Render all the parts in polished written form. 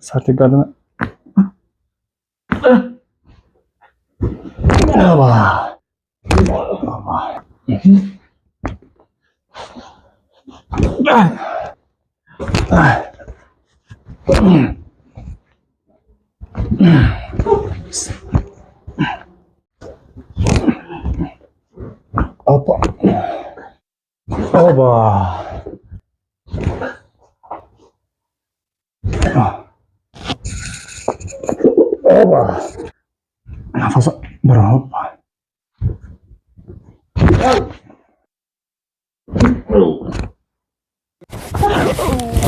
سرت گردن. بابا بابا اوبا اوبا اوبا نفس برو اوبا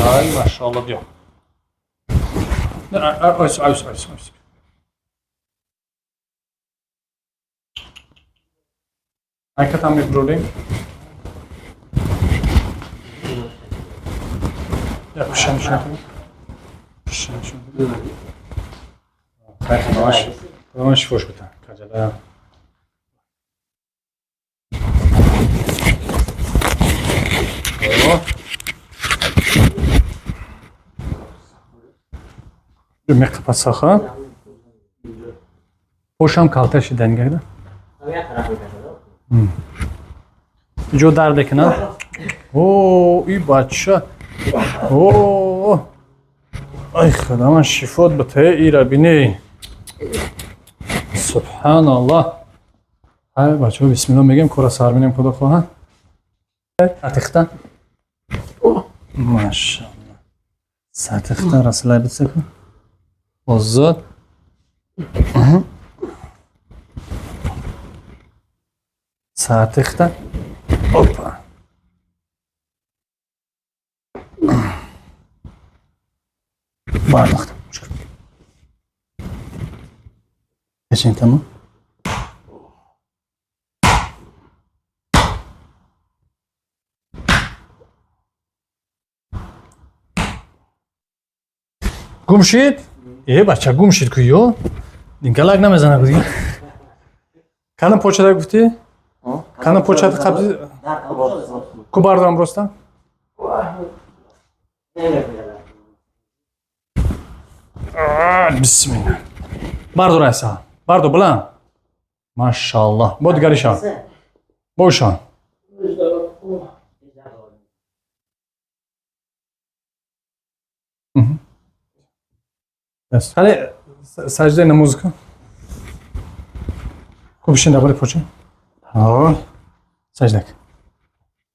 ay maşallah diyor. Ay. Hakikaten bir buradayım. Yapışan şunu. Yapışan şunu. Yavaş. Yavaş hoş bir tane. Kacada. Cümle kapatsak ha. Hoşam kalta şiden geldi. جو درد کنه اوه ای بچه اوه ای خدا من شفات بته ای را بینی سبحان الله های بچه بسم الله میگیم کورا سر بینیم خدا خواهن سرتخته ماشاءالله سرتخته رسوله بیت سکن آزاد سرتخته اوپا برداختم بشین تمام گم شید؟ بچه گم شید که یو دینکلک نمیزنه بودی کنم پوچه دا گفتی؟ کنم پوچه دا قبضی کو بردارم رستا؟ بسم الله بردار ایسا بردار بلند ماشاءالله بود گریشان بوشان بس حالا سجده نماز کن خوب بشین داخل پوچه سجده کن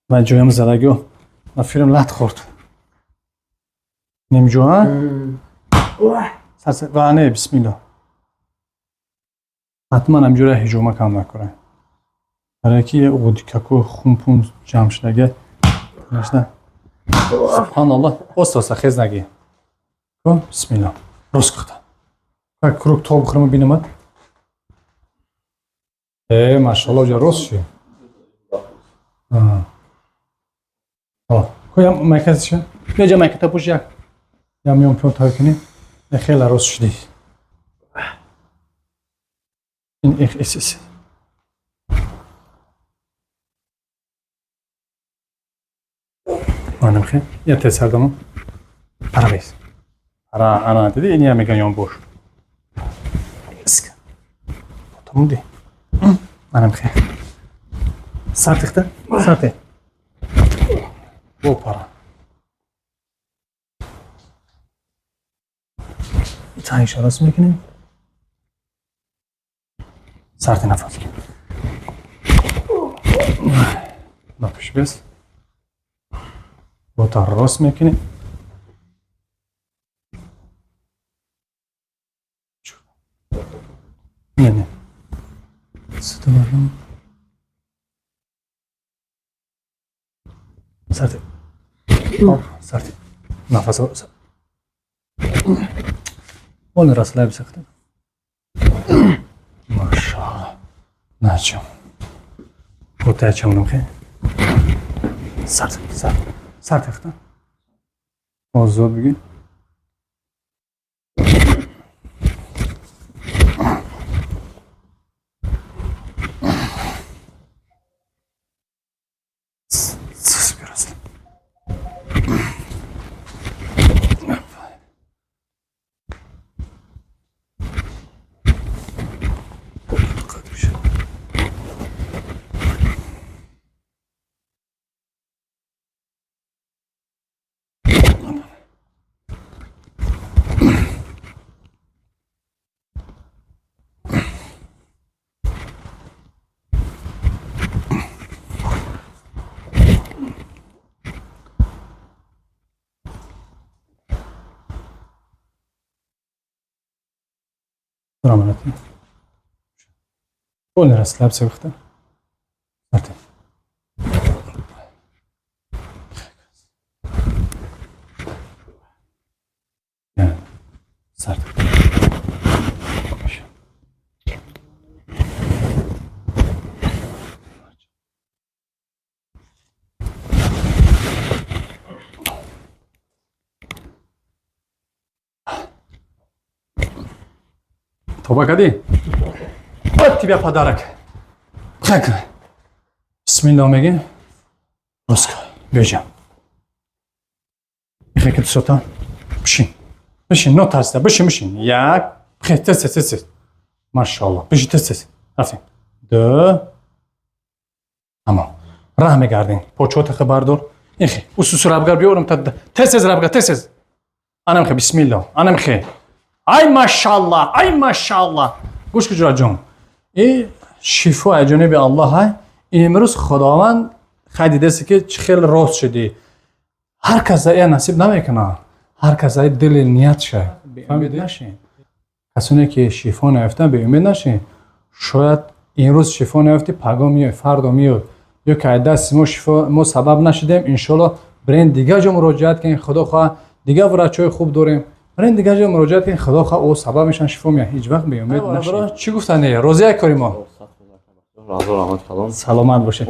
من جویم زدگو من فیلم لط خورد نمیجوان و نه بسم الله حتما همجوره هجومه کم نکنه برای که او دیکاکو خون پون جمع شدگه نشده سبحان الله استاسه خیز نگی بسم الله روز کردم کروک تا بخورم بینمت ماشاءالله جا روز شد کویم مکت شد بیا جا مکت پوش یک یا میام پیون تایی کنیم خیلی روز شدی این ایس مانم خیلی یا تسر دامون عربیست انا دیدی اینی هم میگن یان بوش اسک تموم دی منم خیلی سرتخته سرته بو پارا ایتایی شراس میکنیم سرت نفس نپش بس با تا راست میکنیم نه ستا بردم سرت نفس ها اون رسله بسخته ماشاءالله نچم بوده چمونم خیلی سرت اختم آزاد بگین سلامتی. اول نرسل لب سوخته. مرتب. نه. سرد. توبه کردی؟ باید بیا پدرک. خیلی. بسم الله میگی. روز کن. بیایم. میخوای که سلطان بشین. بشین نه ترسیده بشین. یک. خیلی تست. ماشاءالله. بشین تست. رفتیم. دو. تمام. راه میگردین. پوچوت خبر دار. این خیلی. اوسوس رابگر بیارم تا تست رابگر تست. انا میخوای بسم الله. انا میخوای. ای ماشاءالله. گوش کجا جون. این شفا جانب الله های. امروز خداوند خیلی دیدست که خیلی راست شدی. هر کس ای نصیب نمیکنه. هر کس ای دل نیت شه. امید نشین. کسانی که شفا نیافتن به امید نشین. شاید این روز شفا نیافتی پگاه میاد فردا میاد. یا که دست ما شفا ما سبب نشدیم ان شاء الله برین دیگه جا مراجعت کنین خدا خواه دیگه ورچای خوب داریم. برین دیگه جا مراجعت کنین خدا خواه او سبب میشن شفا میاد. هیچ وقت به امید نشین. چی گفتن راضی کاری ما؟ سلامت باشه.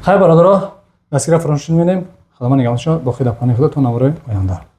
خیر برادرها دستگیر فرانشون می‌بینیم. خدا من نگهدارش با خدا پناه خدا تا نوره آینده.